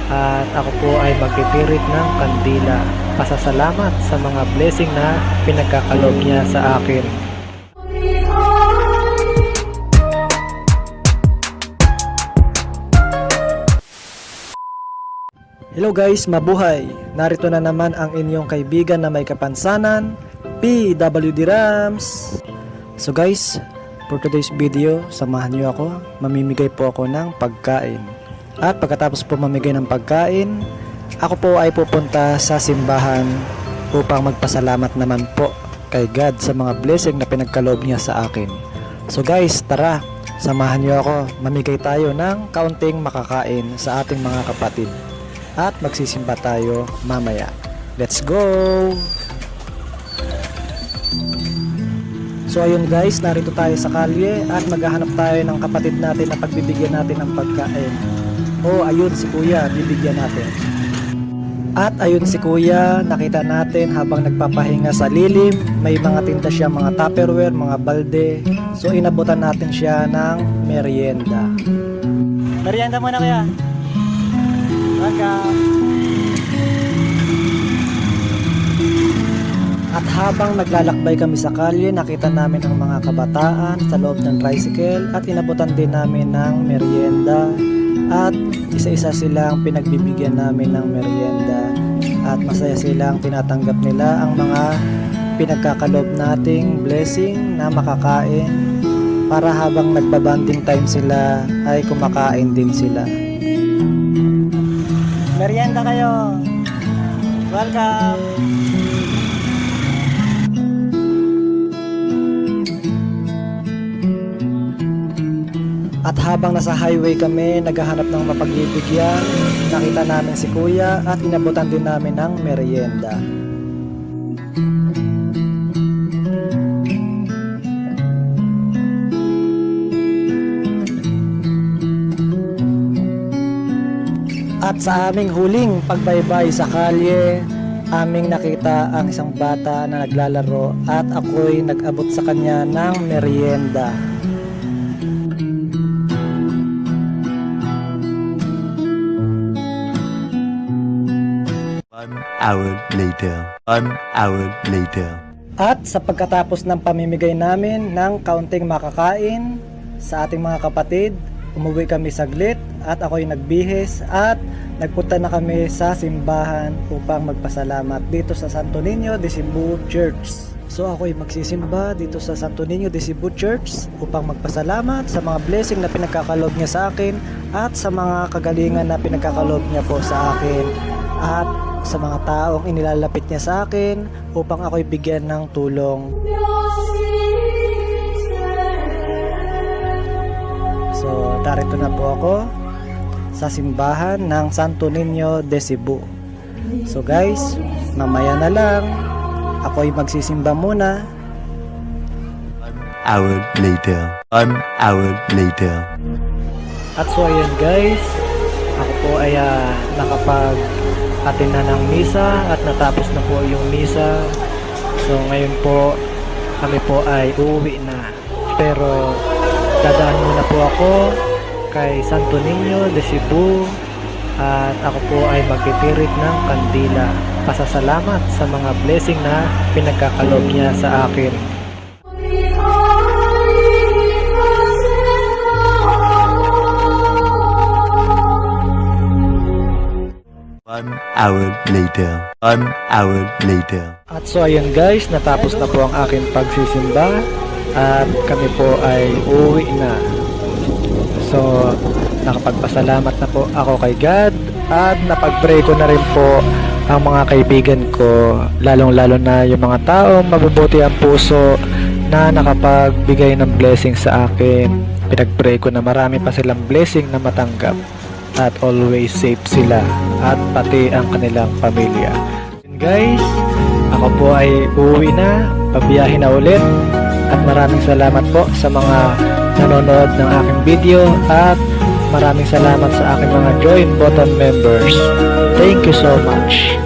at ako po ay magtitirik ng kandila. Pasasalamat sa mga blessing na pinagkakaloob niya sa akin. Hello guys, mabuhay! Narito na naman ang inyong kaibigan na may kapansanan, PWD Rams! So guys, for today's video, samahan niyo ako. Mamimigay po ako ng pagkain. At pagkatapos po mamigay ng pagkain, ako po ay pupunta sa simbahan upang magpasalamat naman po kay God sa mga blessing na pinagkaloob niya sa akin. So guys, tara, samahan niyo ako. Mamigay tayo ng kaunting makakain sa ating mga kapatid. At magsisimba tayo mamaya. Let's go! So ayun guys, narito tayo sa kalye at maghahanap tayo ng kapatid natin na pagbibigyan natin ng pagkain. Oh, ayun si kuya, bibigyan natin. At ayun si kuya, nakita natin habang nagpapahinga sa lilim. May mga tinta siya, mga tupperware, mga balde. So inabutan natin siya ng merienda. Merienda muna kuya. Welcome. At habang naglalakbay kami sa kalye, nakita namin ang mga kabataan sa loob ng tricycle at inabutan din namin ng merienda at isa-isa silang pinagbibigyan namin ng merienda at masaya silang tinatanggap nila ang mga pinagkakaloob nating blessing na makakain para habang nagbabanding time sila ay kumakain din sila. Merienda kayo. Welcome. At habang nasa highway kami, naghahanap ng mapagbibigyan, nakita namin si kuya at inabutan din namin ng merienda. At sa aming huling pagbaybay sa kalye, aming nakita ang isang bata na naglalaro at ako'y nag-abot sa kanya ng merienda. One hour later. At sa pagkatapos ng pamimigay namin ng kaunting makakain sa ating mga kapatid, umuwi kami saglit at ako'y nagbihis at nagpunta na kami sa simbahan upang magpasalamat dito sa Santo Niño de Cebu Church. So ako'y magsisimba dito sa Santo Niño de Cebu Church upang magpasalamat sa mga blessing na pinagkakaloob niya sa akin at sa mga kagalingan na pinagkakaloob niya po sa akin at sa mga taong inilalapit niya sa akin upang ako'y bigyan ng tulong. So, darito na po ako sa simbahan ng Santo Niño de Cebu. So guys, mamaya na lang ako'y magsisimba muna. One hour later. At so ayun guys, ako po ay nakapag-attend na ng misa at natapos na po yung misa. So ngayon po kami po ay uuwi na. Pero dadaan muna po ako kay Santo Niño de Cebu at ako po ay magtitirik ng kandila. Pasasalamat sa mga blessing na pinagkakaloob niya sa akin. One hour later. At so ayun guys, natapos na po ang aking pagsisimba at kami po ay uuwi na. So nakapagpasalamat na po ako kay God at napag-pray ko na rin po ang mga kaibigan ko, lalong-lalo na yung mga taong mabubuti ang puso na nakapagbigay ng blessing sa akin. Pinag-pray ko na marami pa silang blessing na matanggap at always safe sila at pati ang kanilang pamilya. And guys, ako po ay uuwi na, pabiyahin na ulit at maraming salamat po sa mga nanonood ng aking video at maraming salamat sa aking mga join button members. Thank you so much.